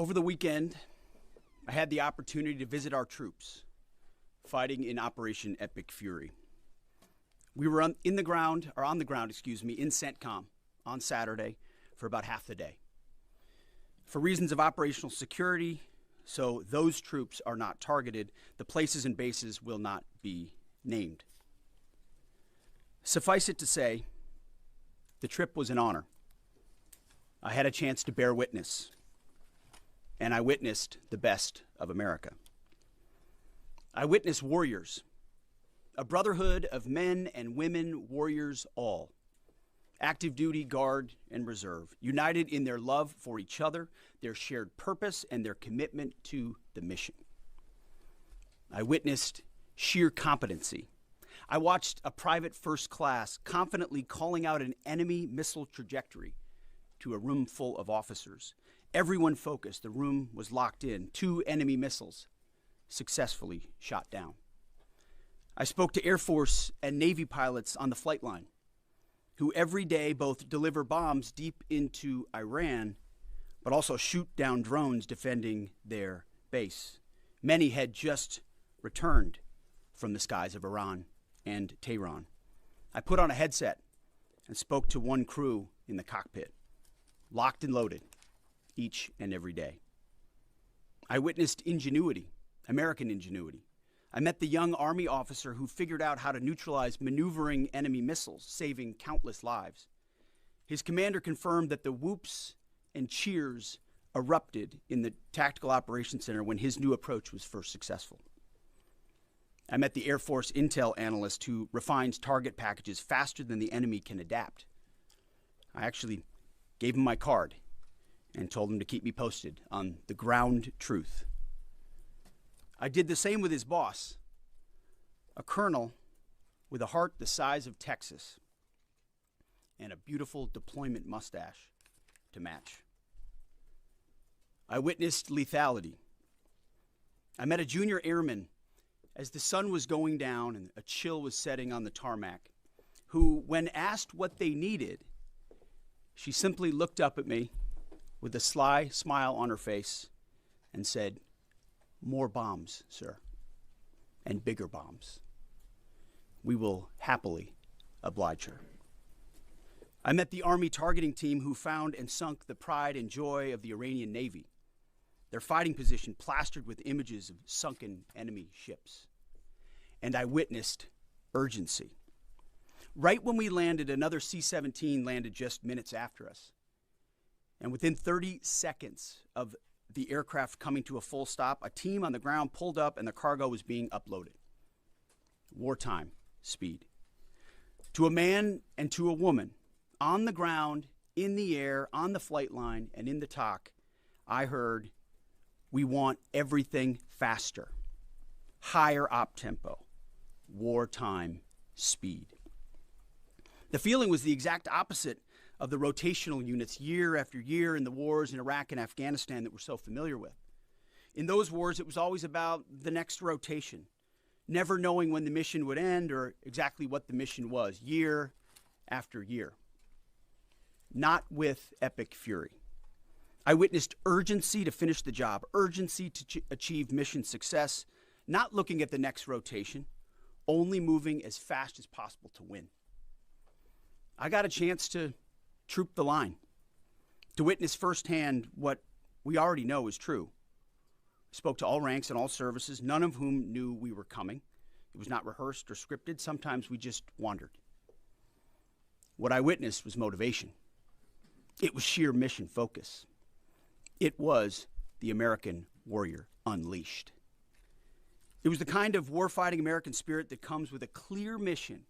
Over the weekend, I had the opportunity to visit our troops fighting in Operation Epic Fury. We were on the ground, in CENTCOM on Saturday for about half the day. For reasons of operational security, so those troops are not targeted, the places and bases will not be named. Suffice it to say, the trip was an honor. I had a chance to bear witness, and I witnessed the best of America. I witnessed warriors, a brotherhood of men and women, warriors all, active duty, guard, and reserve, united in their love for each other, their shared purpose, and their commitment to the mission. I witnessed sheer competency. I watched a private first class confidently calling out an enemy missile trajectory to a room full of officers. Everyone focused. The room was locked in. 2 enemy missiles successfully shot down. I spoke to Air Force and Navy pilots on the flight line who every day both deliver bombs deep into Iran, but also shoot down drones defending their base. Many had just returned from the skies of Iran and Tehran. I put on a headset and spoke to one crew in the cockpit, locked and loaded, each and every day. I witnessed ingenuity, American ingenuity. I met the young Army officer who figured out how to neutralize maneuvering enemy missiles, saving countless lives. His commander confirmed that the whoops and cheers erupted in the Tactical Operations Center when his new approach was first successful. I met the Air Force intel analyst who refines target packages faster than the enemy can adapt. I actually gave him my card and told him to keep me posted on the ground truth. I did the same with his boss, a colonel with a heart the size of Texas and a beautiful deployment mustache to match. I witnessed lethality. I met a junior airman as the sun was going down and a chill was setting on the tarmac, who, when asked what they needed, she simply looked up at me with a sly smile on her face and said, "More bombs, sir, and bigger bombs. We will happily oblige her." I met the Army targeting team who found and sunk the pride and joy of the Iranian Navy, their fighting position plastered with images of sunken enemy ships. And I witnessed urgency. Right when we landed, another C-17 landed just minutes after us. And within 30 seconds of the aircraft coming to a full stop, a team on the ground pulled up and the cargo was being uploaded. Wartime speed. To a man and to a woman, on the ground, in the air, on the flight line, and in the TOC, I heard, "We want everything faster, higher op tempo, wartime speed." The feeling was the exact opposite of the rotational units year after year in the wars in Iraq and Afghanistan that we're so familiar with. In those wars, it was always about the next rotation, never knowing when the mission would end or exactly what the mission was, year after year. Not with Epic Fury. I witnessed urgency to finish the job, urgency to achieve mission success, not looking at the next rotation, only moving as fast as possible to win. I got a chance to troop the line, to witness firsthand what we already know is true. I spoke to all ranks and all services, none of whom knew we were coming. It was not rehearsed or scripted. Sometimes we just wandered. What I witnessed was motivation. It was sheer mission focus. It was the American warrior unleashed. It was the kind of warfighting American spirit that comes with a clear mission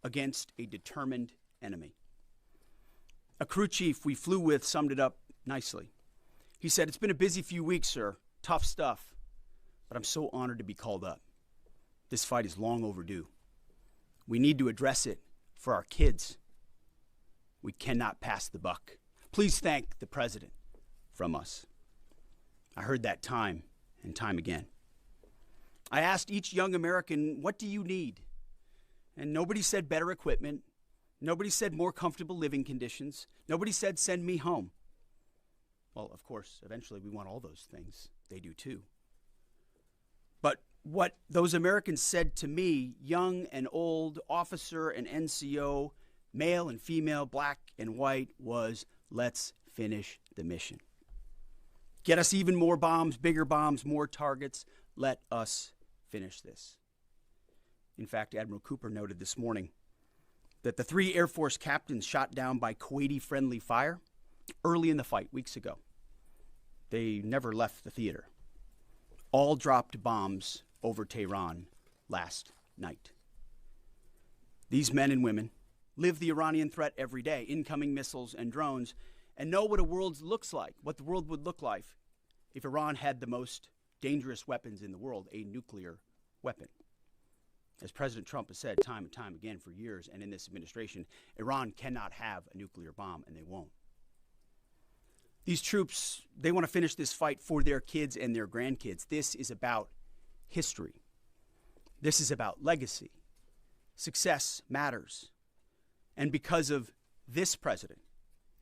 against a determined enemy. A crew chief we flew with summed it up nicely. He said, "It's been a busy few weeks, sir. Tough stuff. But I'm so honored to be called up. This fight is long overdue. We need to address it for our kids. We cannot pass the buck. Please thank the president from us." I heard that time and time again. I asked each young American, "What do you need?" And nobody said better equipment. Nobody said more comfortable living conditions. Nobody said, "Send me home." Well, of course, eventually we want all those things. They do too. But what those Americans said to me, young and old, officer and NCO, male and female, black and white, was, let's finish the mission. Get us even more bombs, bigger bombs, more targets. Let us finish this. In fact, Admiral Cooper noted this morning that the 3 Air Force captains shot down by Kuwaiti-friendly fire early in the fight weeks ago. They never left the theater. All dropped bombs over Tehran last night. These men and women live the Iranian threat every day, incoming missiles and drones, and know what a world looks like, what the world would look like if Iran had the most dangerous weapons in the world, a nuclear weapon. As President Trump has said time and time again for years, and in this administration, Iran cannot have a nuclear bomb, and they won't. These troops, they want to finish this fight for their kids and their grandkids. This is about history. This is about legacy. Success matters. And because of this president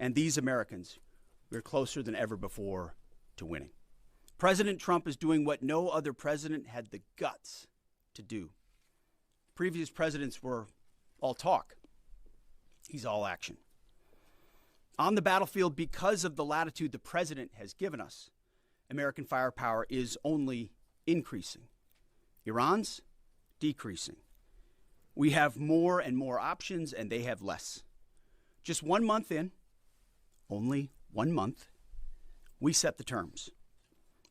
and these Americans, we're closer than ever before to winning. President Trump is doing what no other president had the guts to do. Previous presidents were all talk. He's all action. On the battlefield, because of the latitude the president has given us, American firepower is only increasing. Iran's decreasing. We have more and more options, and they have less. Just 1 month in, only 1 month, we set the terms.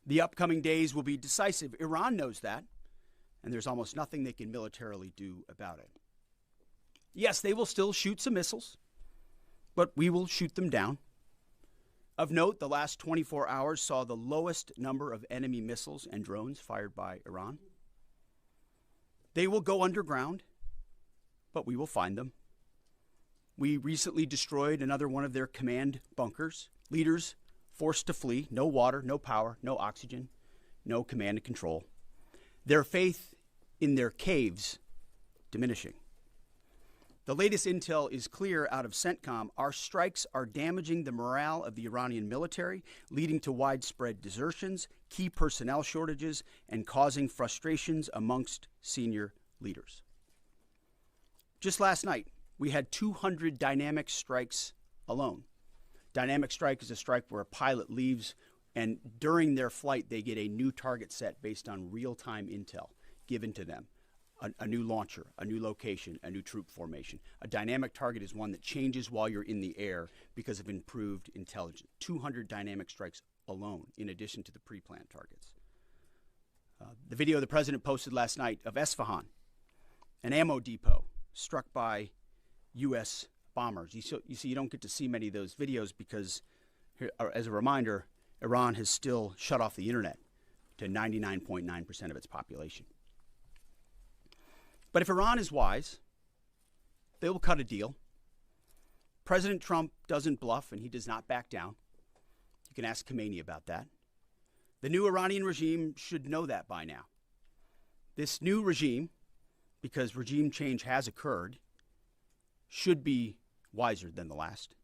The upcoming days will be decisive. Iran knows that, and there's almost nothing they can militarily do about it. Yes, they will still shoot some missiles, but we will shoot them down. Of note, the last 24 hours saw the lowest number of enemy missiles and drones fired by Iran. They will go underground, but we will find them. We recently destroyed another one of their command bunkers. Leaders forced to flee. No water, no power, no oxygen, no command and control. Their faith in their caves diminishing. The latest intel is clear out of CENTCOM. Our strikes are damaging the morale of the Iranian military, leading to widespread desertions, key personnel shortages, and causing frustrations amongst senior leaders. Just last night, we had 200 dynamic strikes alone. Dynamic strike is a strike where a pilot leaves, and during their flight, they get a new target set based on real-time intel given to them. A new launcher, a new location, a new troop formation. A dynamic target is one that changes while you're in the air because of improved intelligence. 200 dynamic strikes alone, in addition to the pre-planned targets. The video the president posted last night of Esfahan, an ammo depot struck by U.S. bombers. You see, you don't get to see many of those videos because, as a reminder, Iran has still shut off the internet to 99.9% of its population. But if Iran is wise, they will cut a deal. President Trump doesn't bluff, and he does not back down. You can ask Khomeini about that. The new Iranian regime should know that by now. This new regime, because regime change has occurred, should be wiser than the last.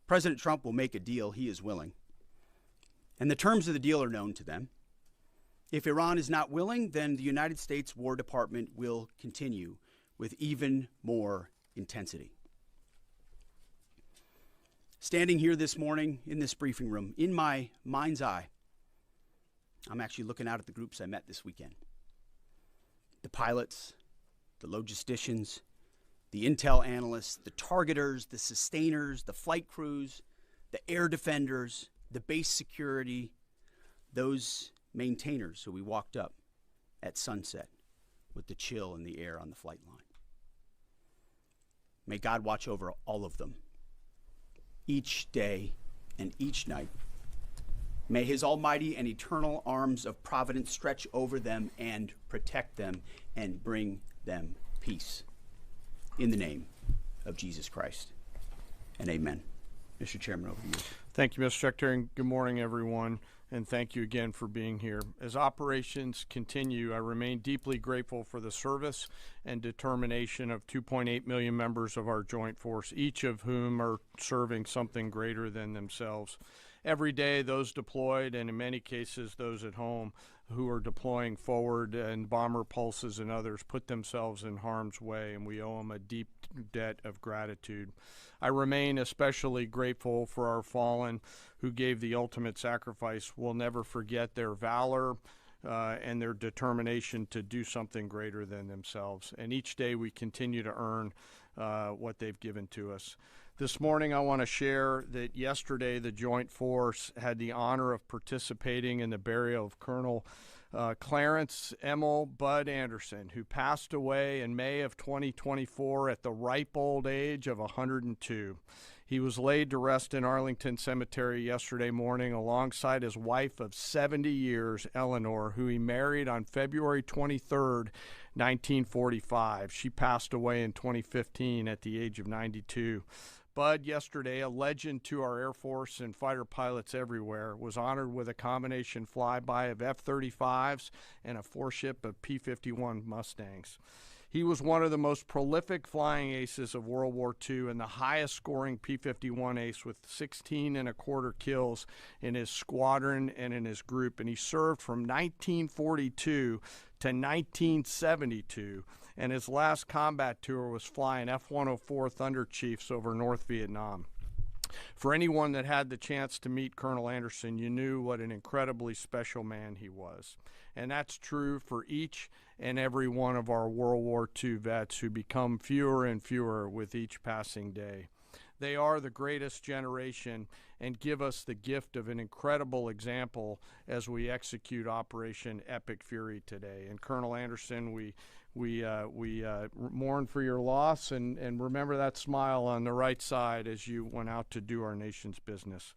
President Trump will make a deal. He is willing. And the terms of the deal are known to them. If Iran is not willing, then the United States War Department will continue with even more intensity. Standing here this morning in this briefing room, in my mind's eye, I'm actually looking out at the groups I met this weekend. The pilots, the logisticians, the intel analysts, the targeters, the sustainers, the flight crews, the air defenders, the base security, those maintainers who we walked up at sunset with the chill in the air on the flight line. May God watch over all of them each day and each night. May his almighty and eternal arms of providence stretch over them and protect them and bring them peace. In the name of Jesus Christ. And amen. Mr. Chairman, over to you. Thank you, Mr. Secretary, and good morning, everyone. And thank you again for being here. As operations continue, I remain deeply grateful for the service and determination of 2.8 million members of our joint force, each of whom are serving something greater than themselves. every day those deployed, and in many cases those at home who are deploying forward, and bomber pulses and others, put themselves in harm's way, and we owe them a deep debt of gratitude. I remain especially grateful for our fallen who gave the ultimate sacrifice. We'll never forget their valor and their determination to do something greater than themselves. And each day we continue to earn what they've given to us. This morning I want to share that yesterday the Joint Force had the honor of participating in the burial of Colonel Clarence Emil Bud Anderson, who passed away in May of 2024 at the ripe old age of 102. He was laid to rest in Arlington Cemetery yesterday morning alongside his wife of 70 years, Eleanor, who he married on February 23rd, 1945. She passed away in 2015 at the age of 92. Bud, yesterday, a legend to our Air Force and fighter pilots everywhere, was honored with a combination flyby of F-35s and a four-ship of P-51 Mustangs. He was one of the most prolific flying aces of World War II and the highest scoring P-51 ace with 16 and a quarter kills in his squadron and in his group. And he served from 1942 to 1972. And his last combat tour was flying F-104 Thunder Chiefs over North Vietnam. For anyone that had the chance to meet Colonel Anderson, you knew what an incredibly special man he was. And that's true for each and every one of our World War II vets who become fewer and fewer with each passing day. They are the greatest generation and give us the gift of an incredible example as we execute Operation Epic Fury today. And Colonel Anderson, we mourn for your loss, and remember that smile on the right side as you went out to do our nation's business.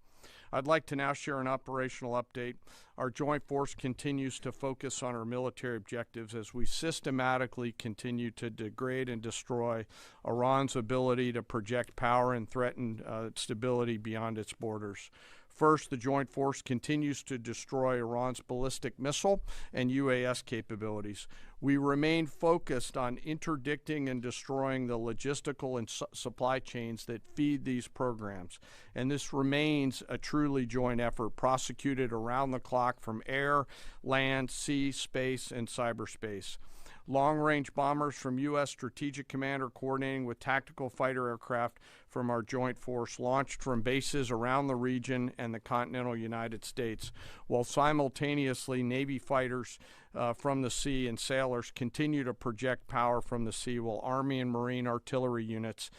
I'd like to now share an operational update. Our Joint Force continues to focus on our military objectives as we systematically continue to degrade and destroy Iran's ability to project power and threaten stability beyond its borders. First, the Joint Force continues to destroy Iran's ballistic missile and UAS capabilities. We remain focused on interdicting and destroying the logistical and supply chains that feed these programs. And this remains a truly joint effort prosecuted around the clock from air, land, sea, space, and cyberspace. Long-range bombers from U.S. Strategic Command are coordinating with tactical fighter aircraft from our Joint Force launched from bases around the region and the continental United States, while simultaneously Navy fighters from the sea and sailors continue to project power from the sea, while Army and Marine artillery units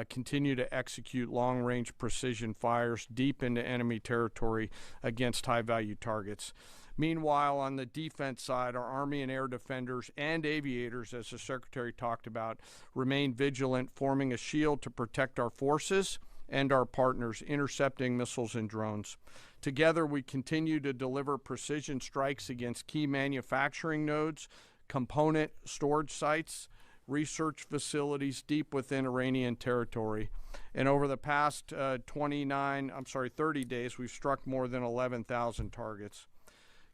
continue to execute long-range precision fires deep into enemy territory against high-value targets. Meanwhile, on the defense side, our Army and air defenders and aviators, as the Secretary talked about, remain vigilant, forming a shield to protect our forces and our partners, intercepting missiles and drones. Together, we continue to deliver precision strikes against key manufacturing nodes, component storage sites, research facilities deep within Iranian territory. And over the past 30 days, we've struck more than 11,000 targets.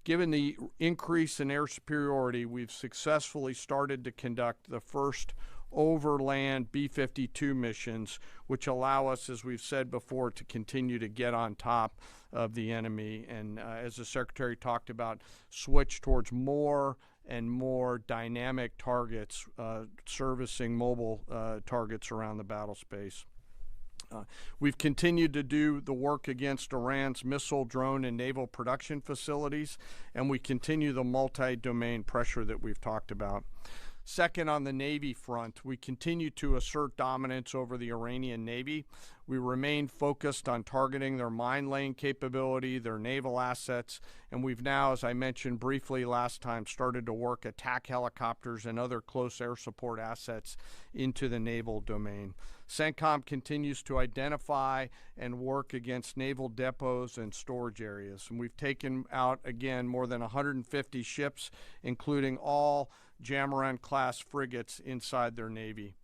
Given the increase in air superiority, we've successfully started to conduct the first overland B-52 missions, which allow us, as we've said before, to continue to get on top of the enemy. And as the Secretary talked about, switch towards more and more dynamic targets, servicing mobile targets around the battle space. We've continued to do the work against Iran's missile, drone, and naval production facilities, and we continue the multi-domain pressure that we've talked about. Second, on the Navy front, we continue to assert dominance over the Iranian Navy. We remain focused on targeting their mine-laying capability, their naval assets, and we've now, as I mentioned briefly last time, started to work attack helicopters and other close air support assets into the naval domain. CENTCOM continues to identify and work against naval depots and storage areas. And we've taken out, again, more than 150 ships, including all Jamaran-class frigates inside their Navy.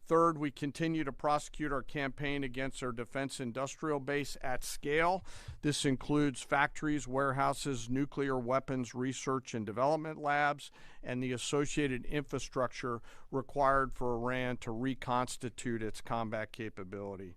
Third, we continue to prosecute our campaign against our defense industrial base at scale. This includes factories, warehouses, nuclear weapons research and development labs, and the associated infrastructure required for Iran to reconstitute its combat capability.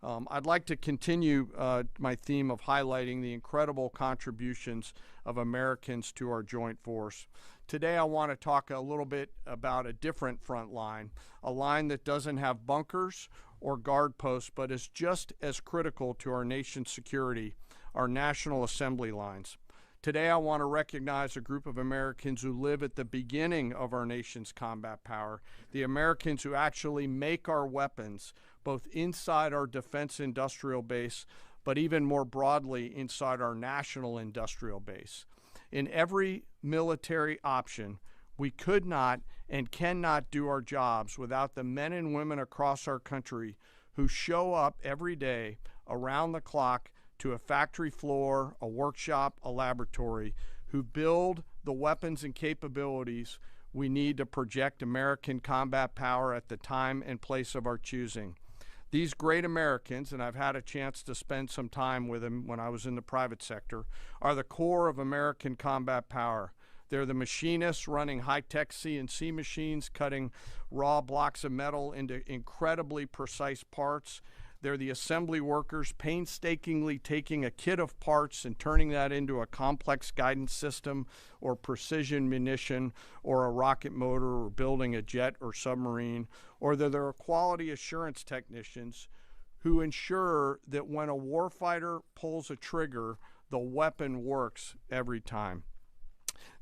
I'd like to continue my theme of highlighting the incredible contributions of Americans to our joint force. Today I want to talk a little bit about a different front line, a line that doesn't have bunkers or guard posts, but is just as critical to our nation's security, our National Assembly lines. Today I want to recognize a group of Americans who live at the beginning of our nation's combat power, the Americans who actually make our weapons, both inside our defense industrial base, but even more broadly inside our national industrial base. In every military option, we could not and cannot do our jobs without the men and women across our country who show up every day around the clock to a factory floor, a workshop, a laboratory, who build the weapons and capabilities we need to project American combat power at the time and place of our choosing. These great Americans, and I've had a chance to spend some time with them when I was in the private sector, are the core of American combat power. They're the machinists running high-tech CNC machines, cutting raw blocks of metal into incredibly precise parts. They're the assembly workers painstakingly taking a kit of parts and turning that into a complex guidance system or precision munition or a rocket motor or building a jet or submarine. Or they're quality assurance technicians who ensure that when a warfighter pulls a trigger, the weapon works every time.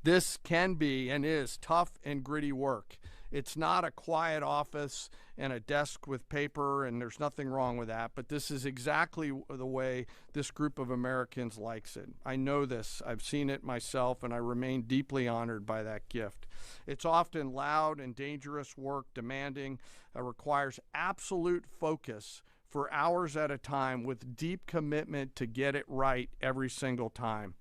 This can be and is tough and gritty work. It's not a quiet office and a desk with paper, and there's nothing wrong with that, but this is exactly the way this group of Americans likes it. I know this. I've seen it myself, and I remain deeply honored by that gift. It's often loud and dangerous work, demanding, requires absolute focus for hours at a time with deep commitment to get it right every single time.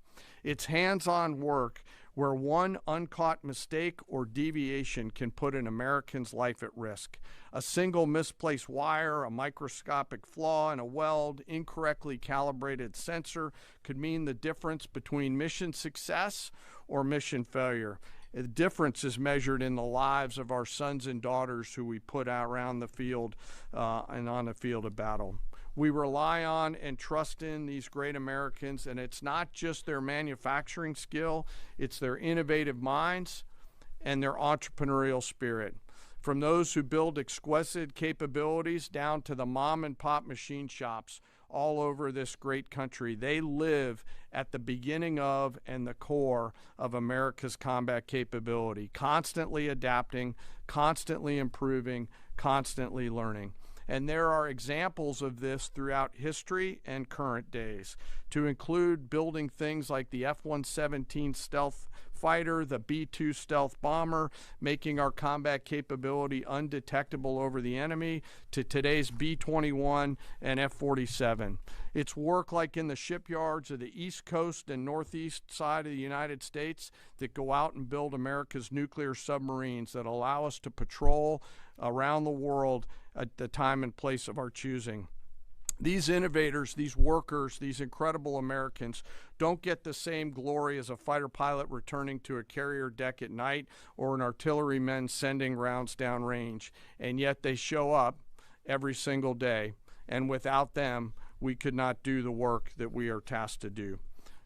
It's hands-on work where one uncaught mistake or deviation can put an American's life at risk. A single misplaced wire, a microscopic flaw in a weld, incorrectly calibrated sensor could mean the difference between mission success or mission failure. The difference is measured in the lives of our sons and daughters who we put out around the field and on the field of battle. We rely on and trust in these great Americans, and it's not just their manufacturing skill, it's their innovative minds and their entrepreneurial spirit. From those who build exquisite capabilities down to the mom and pop machine shops all over this great country, they live at the beginning of and the core of America's combat capability, constantly adapting, constantly improving, constantly learning. And there are examples of this throughout history and current days, to include building things like the F-117 stealth fighter, the B-2 stealth bomber, making our combat capability undetectable over the enemy, to today's B-21 and F-47. It's work like in the shipyards of the East Coast and Northeast side of the United States that go out and build America's nuclear submarines that allow us to patrol around the world at the time and place of our choosing. These innovators, these workers, these incredible Americans don't get the same glory as a fighter pilot returning to a carrier deck at night or an artilleryman sending rounds downrange, and yet they show up every single day, and without them, we could not do the work that we are tasked to do.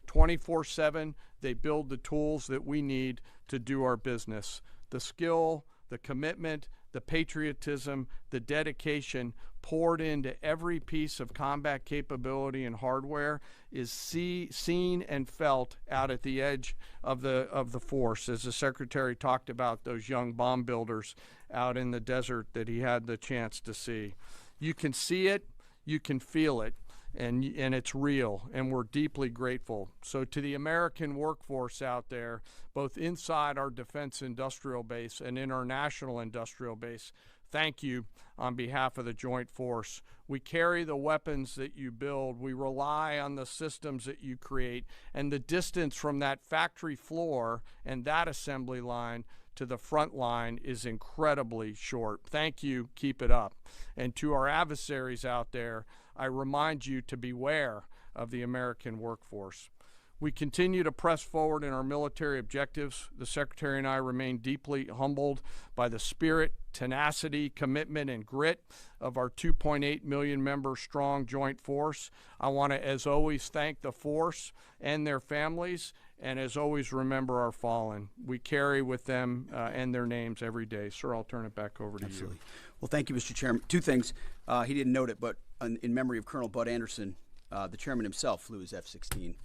24/7, they build the tools that we need to do our business. The skill, the commitment, the patriotism, the dedication poured into every piece of combat capability and hardware is seen and felt out at the edge of the force, as the Secretary talked about those young bomb builders out in the desert that he had the chance to see. You can see it, you can feel it, and it's real, and we're deeply grateful. So to the American workforce out there, both inside our defense industrial base and in our national industrial base, thank you on behalf of the Joint Force. We carry the weapons that you build. We rely on the systems that you create, and the distance from that factory floor and that assembly line to the front line is incredibly short. Thank you. Keep it up. And to our adversaries out there, I remind you to beware of the American workforce. We continue to press forward in our military objectives. The Secretary and I remain deeply humbled by the spirit, tenacity, commitment, and grit of our 2.8 million member strong joint force. I want to, as always, thank the force and their families, and as always, remember our fallen. We carry with them and their names every day. Sir, I'll turn it back over to Absolutely. you. Well, thank you, Mr. Chairman. Two things. He didn't note it, but in memory of Colonel Bud Anderson, the chairman himself flew his F-16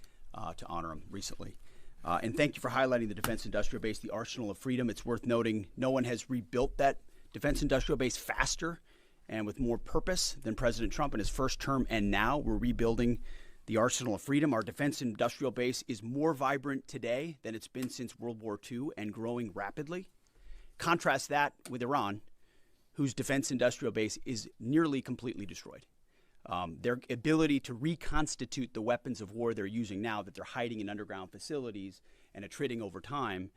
to honor him recently. And thank you for highlighting the defense industrial base, the arsenal of freedom. It's worth noting no one has rebuilt that defense industrial base faster and with more purpose than President Trump in his first term. And now we're rebuilding the arsenal of freedom. Our defense industrial base is more vibrant today than it's been since World War II and growing rapidly. Contrast that with Iran, whose defense industrial base is nearly completely destroyed. Their ability to reconstitute the weapons of war they're using now that they're hiding in underground facilities and attriting over time,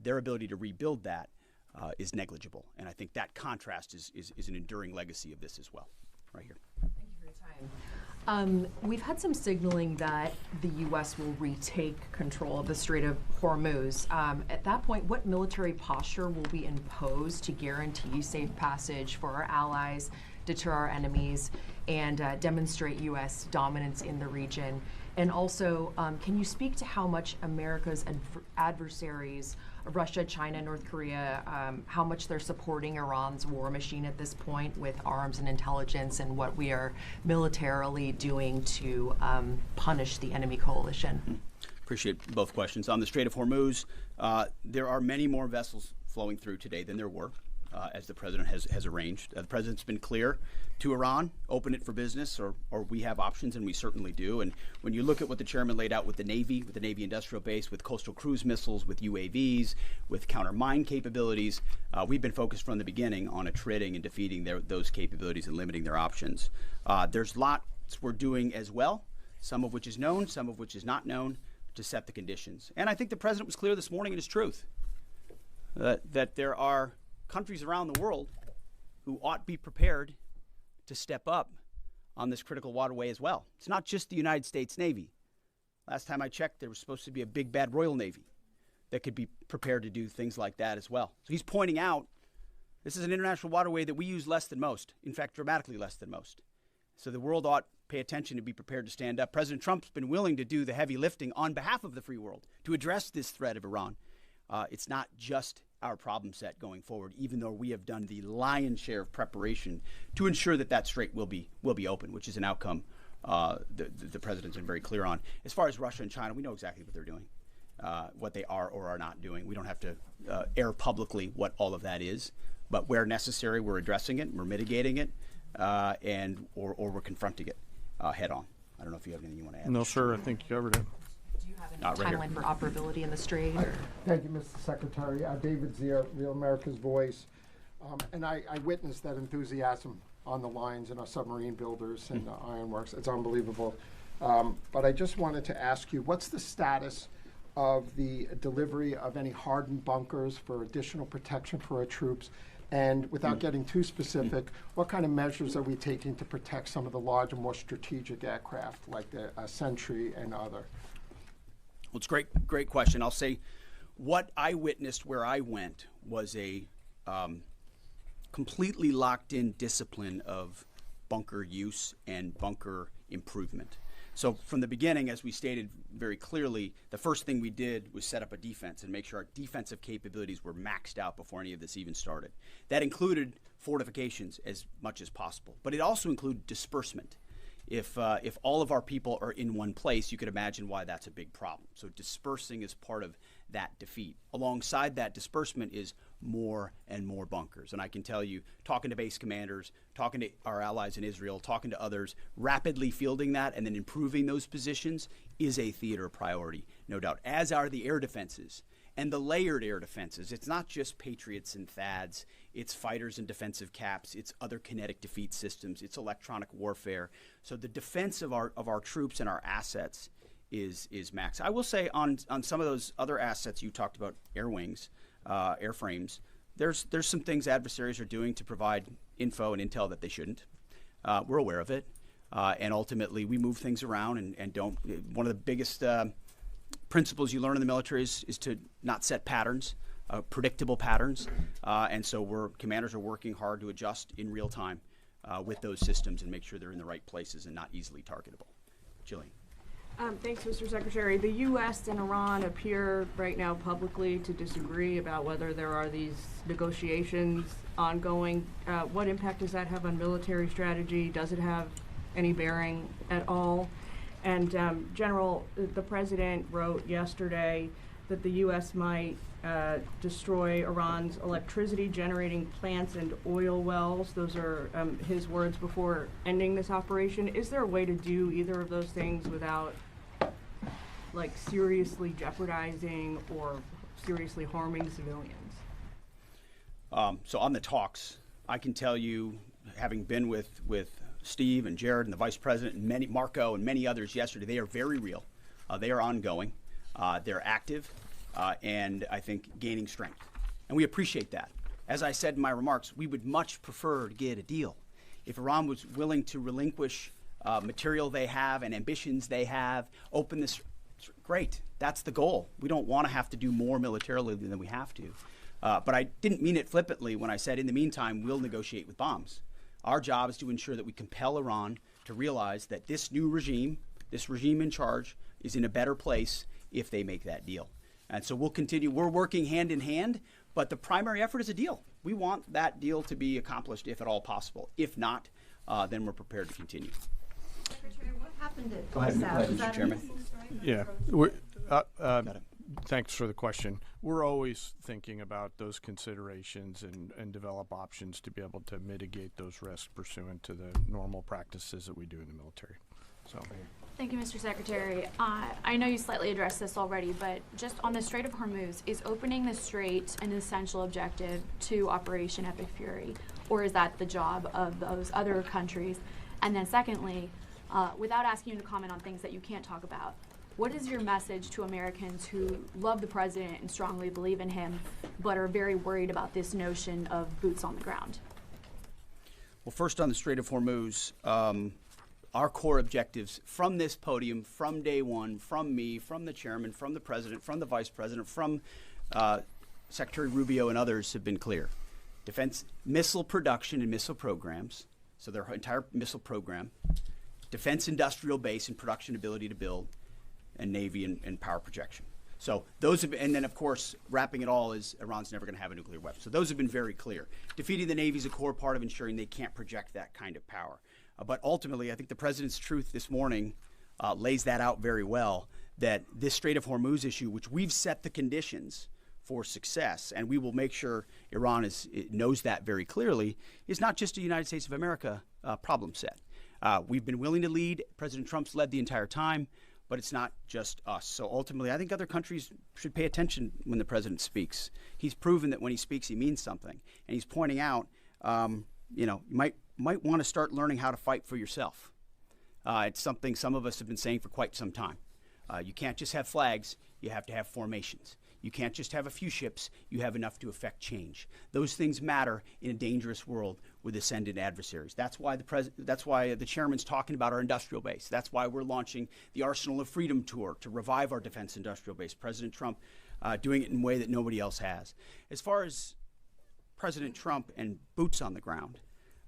their ability to rebuild that is negligible. And I think that contrast is an enduring legacy of this as well, right here. Thank you for your time. We've had some signaling that the U.S. will retake control of the Strait of Hormuz. At that point, what military posture will be imposed to guarantee safe passage for our allies, deter our enemies, and demonstrate U.S. dominance in the region? And also, can you speak to how much America's adversaries, Russia, China, North Korea, how much they're supporting Iran's war machine at this point with arms and intelligence, and what we are militarily doing to punish the enemy coalition? Appreciate both questions. On the Strait of Hormuz, there are many more vessels flowing through today than there were, as the president has arranged. The president's been clear to Iran, open it for business, or we have options, and we certainly do. And when you look at what the chairman laid out with the Navy industrial base, with coastal cruise missiles, with UAVs, with counter mine capabilities, we've been focused from the beginning on attriting and defeating those capabilities and limiting their options. There's lots we're doing as well, some of which is known, some of which is not known, to set the conditions. And I think the president was clear this morning in his truth that there are countries around the world who ought to be prepared to step up on this critical waterway as well. It's not just the United States Navy. Last time I checked, there was supposed to be a big bad Royal Navy that could be prepared to do things like that as well. So he's pointing out this is an international waterway that we use less than most, in fact, dramatically less than most. So the world ought to pay attention to be prepared to stand up. President Trump's been willing to do the heavy lifting on behalf of the free world to address this threat of Iran. It's not just our problem set going forward, even though we have done the lion's share of preparation to ensure that strait will be open, which is an outcome the president's been very clear on. As far as Russia and China, we know exactly what they're doing, what they are or are not doing. We don't have to air publicly what all of that is, but where necessary, we're addressing it, we're mitigating it, or we're confronting it head on. I don't know if you have anything you want to add. No, sir, I think you covered it. Do you have any timeline for operability in the Strait? Thank you, Mr. Secretary. David Zier, Real America's Voice. And I witnessed that enthusiasm on the lines and our submarine builders and ironworks. It's unbelievable. But I just wanted to ask you, what's the status of the delivery of any hardened bunkers for additional protection for our troops? And without getting too specific, what kind of measures are we taking to protect some of the larger, more strategic aircraft like the Sentry and other? Well, it's a great question. I'll say what I witnessed where I went was a completely locked-in discipline of bunker use and bunker improvement. So from the beginning, as we stated very clearly, the first thing we did was set up a defense and make sure our defensive capabilities were maxed out before any of this even started. That included fortifications as much as possible, but it also included disbursement. If all of our people are in one place, you could imagine why that's a big problem. So dispersing is part of that defeat. Alongside that disbursement is more and more bunkers. And I can tell you, talking to base commanders, talking to our allies in Israel, talking to others, rapidly fielding that and then improving those positions is a theater priority, no doubt, as are the air defenses. And the layered air defenses, it's not just Patriots and THAADs, it's fighters and defensive caps, it's other kinetic defeat systems, it's electronic warfare. So the defense of our troops and our assets is max. I will say on some of those other assets you talked about, air wings, airframes, there's some things adversaries are doing to provide info and intel that they shouldn't. We're aware of it. And ultimately we move things around and don't. One of the biggest principles you learn in the military is to not set patterns, predictable patterns, and so commanders are working hard to adjust in real time with those systems and make sure they're in the right places and not easily targetable. Jillian. Thanks, Mr. Secretary. The U.S. and Iran appear right now publicly to disagree about whether there are these negotiations ongoing. What impact does that have on military strategy? Does it have any bearing at all? And General, the President wrote yesterday that the U.S. might destroy Iran's electricity generating plants and oil wells. Those are his words before ending this operation. Is there a way to do either of those things without like seriously jeopardizing or seriously harming civilians? So on the talks, I can tell you, having been with Steve and Jared and the Vice President and Marco and many others yesterday, they are very real. They are ongoing. They're active. And I think gaining strength. And we appreciate that. As I said in my remarks, we would much prefer to get a deal. If Iran was willing to relinquish material they have and ambitions they have, open this, great. That's the goal. We don't want to have to do more militarily than we have to. But I didn't mean it flippantly when I said, in the meantime, we'll negotiate with bombs. Our job is to ensure that we compel Iran to realize that this new regime, this regime in charge, is in a better place if they make that deal. And so we'll continue. We're working hand in hand, but the primary effort is a deal. We want that deal to be accomplished if at all possible. If not, then we're prepared to continue. Secretary, what happened at Go ahead, Mr. Chairman. Yeah. Thanks for the question. We're always thinking about those considerations and develop options to be able to mitigate those risks pursuant to the normal practices that we do in the military. So. Thank you, Mr. Secretary. I know you slightly addressed this already, but just on the Strait of Hormuz, is opening the strait an essential objective to Operation Epic Fury, or is that the job of those other countries? And then secondly, without asking you to comment on things that you can't talk about, what is your message to Americans who love the president and strongly believe in him, but are very worried about this notion of boots on the ground? Well, first on the Strait of Hormuz, our core objectives from this podium, from day one, from me, from the chairman, from the president, from the vice president, from Secretary Rubio and others have been clear. Defense missile production and missile programs, so their entire missile program, defense industrial base and production ability to build, and Navy and power projection. So those have, and then of course, wrapping it all is Iran's never going to have a nuclear weapon. So those have been very clear. Defeating the Navy is a core part of ensuring they can't project that kind of power. But ultimately, I think the president's truth this morning lays that out very well, that this Strait of Hormuz issue, which we've set the conditions for success, and we will make sure Iran knows that very clearly, is not just a United States of America problem set. We've been willing to lead. President Trump's led the entire time, but it's not just us. So ultimately, I think other countries should pay attention when the president speaks. He's proven that when he speaks, he means something. And he's pointing out, you might want to start learning how to fight for yourself. It's something some of us have been saying for quite some time. You can't just have flags, you have to have formations. You can't just have a few ships, you have enough to affect change. Those things matter in a dangerous world with ascendant adversaries. That's why the chairman's talking about our industrial base. That's why we're launching the Arsenal of Freedom tour to revive our defense industrial base. President Trump doing it in a way that nobody else has. As far as President Trump and boots on the ground,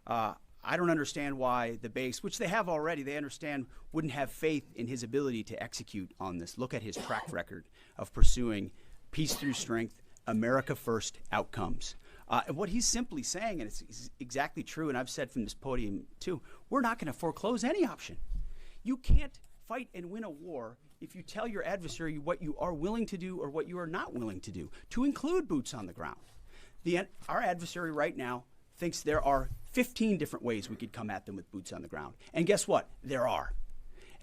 I don't understand why the base, which they have already, they understand, wouldn't have faith in his ability to execute on this. Look at his track record of pursuing peace through strength, America first outcomes. And what he's simply saying, and it's exactly true, and I've said from this podium too, we're not going to foreclose any option. You can't fight and win a war if you tell your adversary what you are willing to do or what you are not willing to do, to include boots on the ground. Our adversary right now thinks there are 15 different ways we could come at them with boots on the ground. And guess what? There are.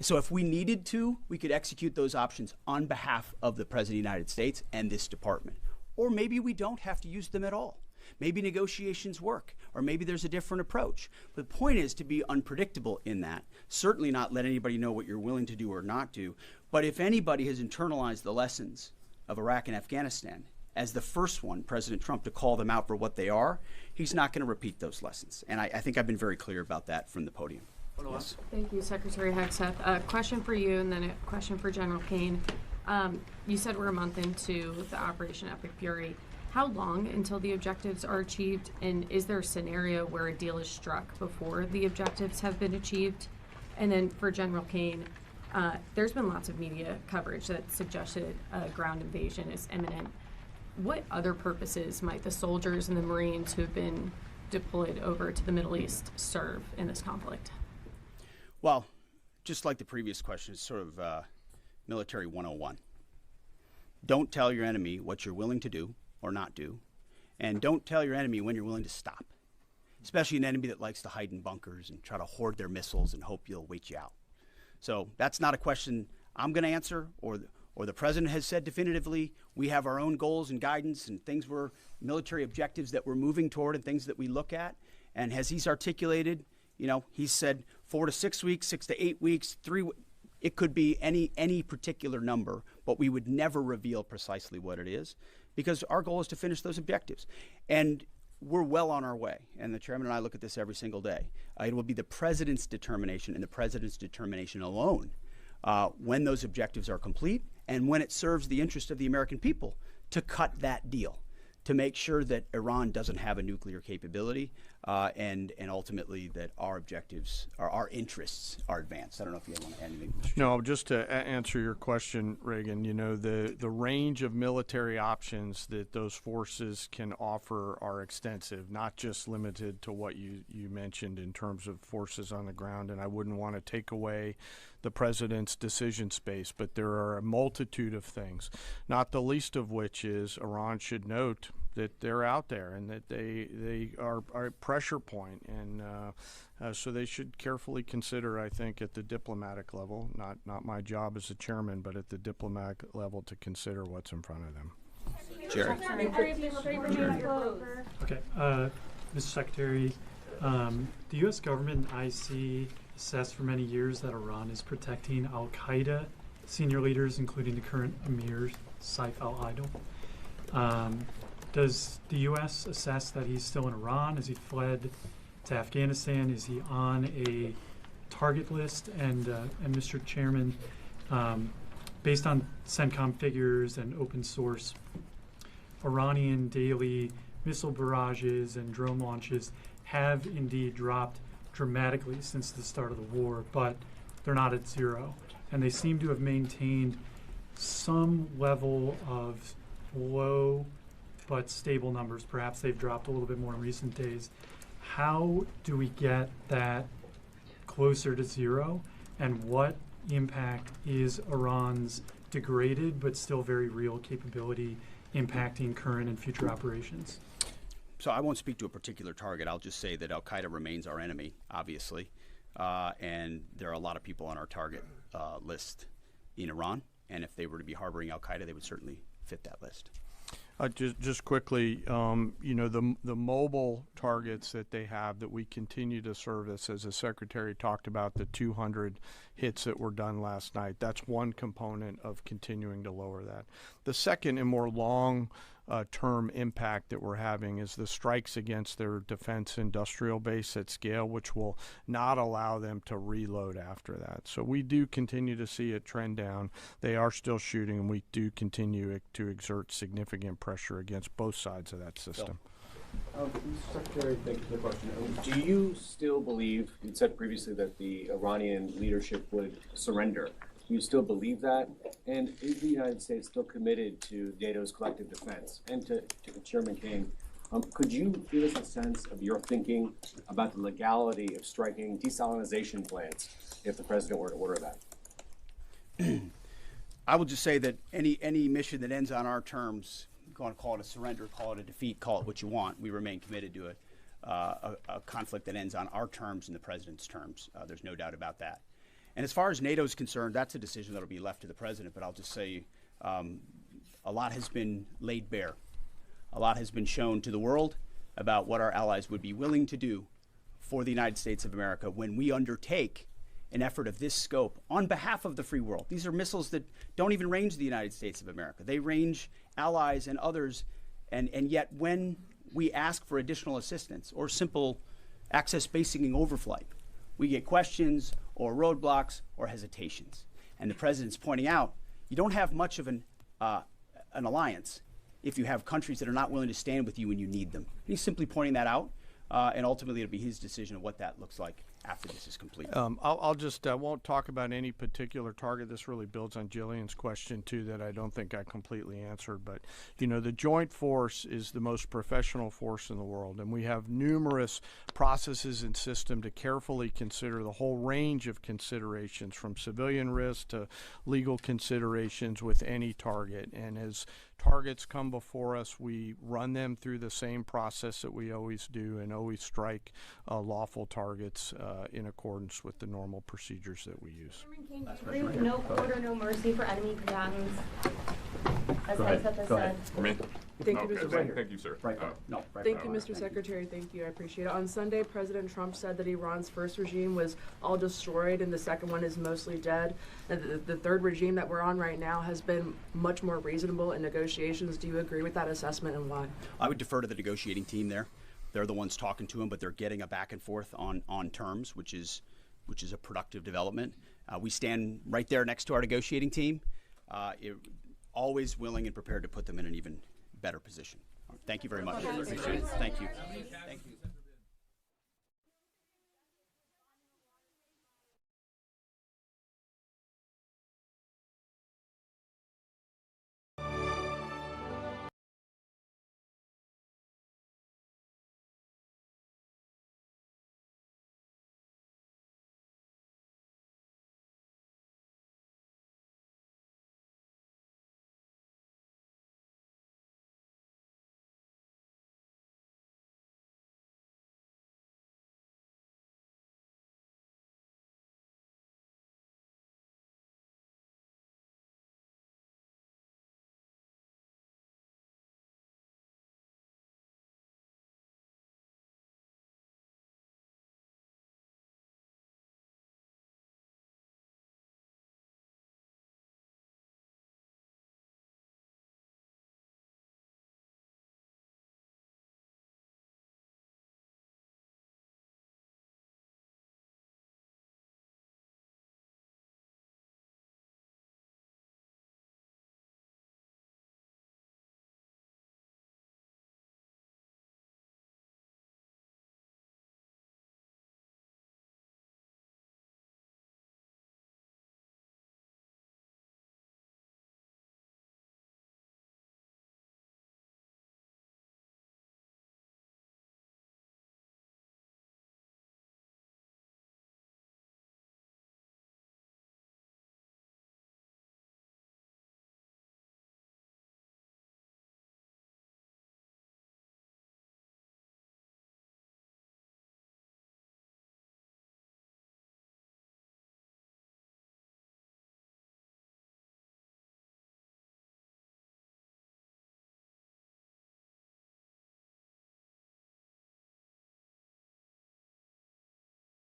So if we needed to, we could execute those options on behalf of the President of the United States and this department. Or maybe we don't have to use them at all. Maybe negotiations work, or maybe there's a different approach. But the point is to be unpredictable in that. Certainly not let anybody know what you're willing to do or not do. But if anybody has internalized the lessons of Iraq and Afghanistan, as the first one, President Trump, to call them out for what they are, he's not going to repeat those lessons. And I think I've been very clear about that from the podium. Yes. Thank you, Secretary HEGSETH. A question for you and then a question for General Kane. You said we're a month into the Operation Epic Fury. How long until the objectives are achieved? And is there a scenario where a deal is struck before the objectives have been achieved? And then for General Kane, there's been lots of media coverage that suggested a ground invasion is imminent. What other purposes might the soldiers and the Marines who have been deployed over to the Middle East serve in this conflict? Well, just like the previous question, it's sort of military 101. Don't tell your enemy what you're willing to do or not do, and don't tell your enemy when you're willing to stop, especially an enemy that likes to hide in bunkers and try to hoard their missiles and hope you'll wait you out. So that's not a question I'm going to answer, or the president has said definitively. We have our own goals and guidance and things military objectives that we're moving toward and things that we look at. And as he's articulated, he's said 4 to 6 weeks, 6 to 8 weeks, it could be any particular number, but we would never reveal precisely what it is because our goal is to finish those objectives. And we're well on our way, and the chairman and I look at this every single day. It will be the president's determination and the president's determination alone when those objectives are complete and when it serves the interest of the American people to cut that deal, to make sure that Iran doesn't have a nuclear capability and ultimately that our objectives, our interests are advanced. I don't know if you want to add anything. No, just to answer your question, Reagan, the range of military options that those forces can offer are extensive, not just limited to what you mentioned in terms of forces on the ground. And I wouldn't want to take away the president's decision space, but there are a multitude of things, not the least of which is Iran should note that they're out there and that they are a pressure point, and so they should carefully consider, I think, at the diplomatic level, not my job as a chairman, but at the diplomatic level to consider what's in front of them. Jerry. Okay, Mr. Secretary, the U.S. government and IC assessed for many years that Iran is protecting al-Qaeda senior leaders, including the current Emir Saif al-Idil. Does the U.S. assess that he's still in Iran? Has he fled to Afghanistan? Is he on a target list? And Mr. Chairman, based on CENTCOM figures and open source, Iranian daily missile barrages and drone launches have indeed dropped dramatically since the start of the war, but they're not at zero. And they seem to have maintained some level of low but stable numbers. Perhaps they've dropped a little bit more in recent days. How do we get that closer to zero? And what impact is Iran's degraded but still very real capability impacting current and future operations? So I won't speak to a particular target. I'll just say that al-Qaeda remains our enemy, obviously. And there are a lot of people on our target list in Iran. And if they were to be harboring al-Qaeda, they would certainly fit that list. Just quickly, the mobile targets that they have that we continue to service, as the Secretary talked about, the 200 hits that were done last night, that's one component of continuing to lower that. The second and more long-term impact that we're having is the strikes against their defense industrial base at scale, which will not allow them to reload after that. So we do continue to see it trend down. They are still shooting, and we do continue to exert significant pressure against both sides of that system. Mr. Secretary, thank you for the question. Do you still believe, you said previously that the Iranian leadership would surrender. Do you still believe that? And is the United States still committed to NATO's collective defense? And to Chairman Kane, could you give us a sense of your thinking about the legality of striking desalinization plants if the president were to order that? I will just say that any mission that ends on our terms, you want to call it a surrender, call it a defeat, call it what you want, we remain committed to a conflict that ends on our terms and the president's terms. There's no doubt about that. And as far as NATO is concerned, that's a decision that will be left to the president. But I'll just say a lot has been laid bare. A lot has been shown to the world about what our allies would be willing to do for the United States of America when we undertake an effort of this scope on behalf of the free world. These are missiles that don't even range the United States of America. They range allies and others. And yet when we ask for additional assistance or simple access basing and overflight, we get questions or roadblocks or hesitations. And the president's pointing out, you don't have much of an alliance if you have countries that are not willing to stand with you when you need them. He's simply pointing that out, and ultimately it'll be his decision of what that looks like after this is complete. I'll just won't talk about any particular target. This really builds on Jillian's question too, that I don't think I completely answered. But the joint force is the most professional force in the world, and we have numerous processes and systems to carefully consider the whole range of considerations, from civilian risk to legal considerations with any target. And as targets come before us, we run them through the same process that we always do, and always strike lawful targets in accordance with the normal procedures that we use. No quarter, no mercy for enemy combatants, as HEGSETH has said. For me? Thank you, Okay, Mr. Secretary. thank you, sir. Thank you, Mr. Secretary. Thank you. I appreciate it. On Sunday, President Trump said that Iran's first regime was all destroyed and the second one is mostly dead. And the third regime that we're on right now has been much more reasonable in negotiations. Do you agree with that assessment, and why? I would defer to the negotiating team there. They're the ones talking to him, but they're getting a back and forth on terms, which is a productive development. We stand right there next to our negotiating team, always willing and prepared to put them in an even better position. Thank you very much. Appreciate it. Thank you. Thank you.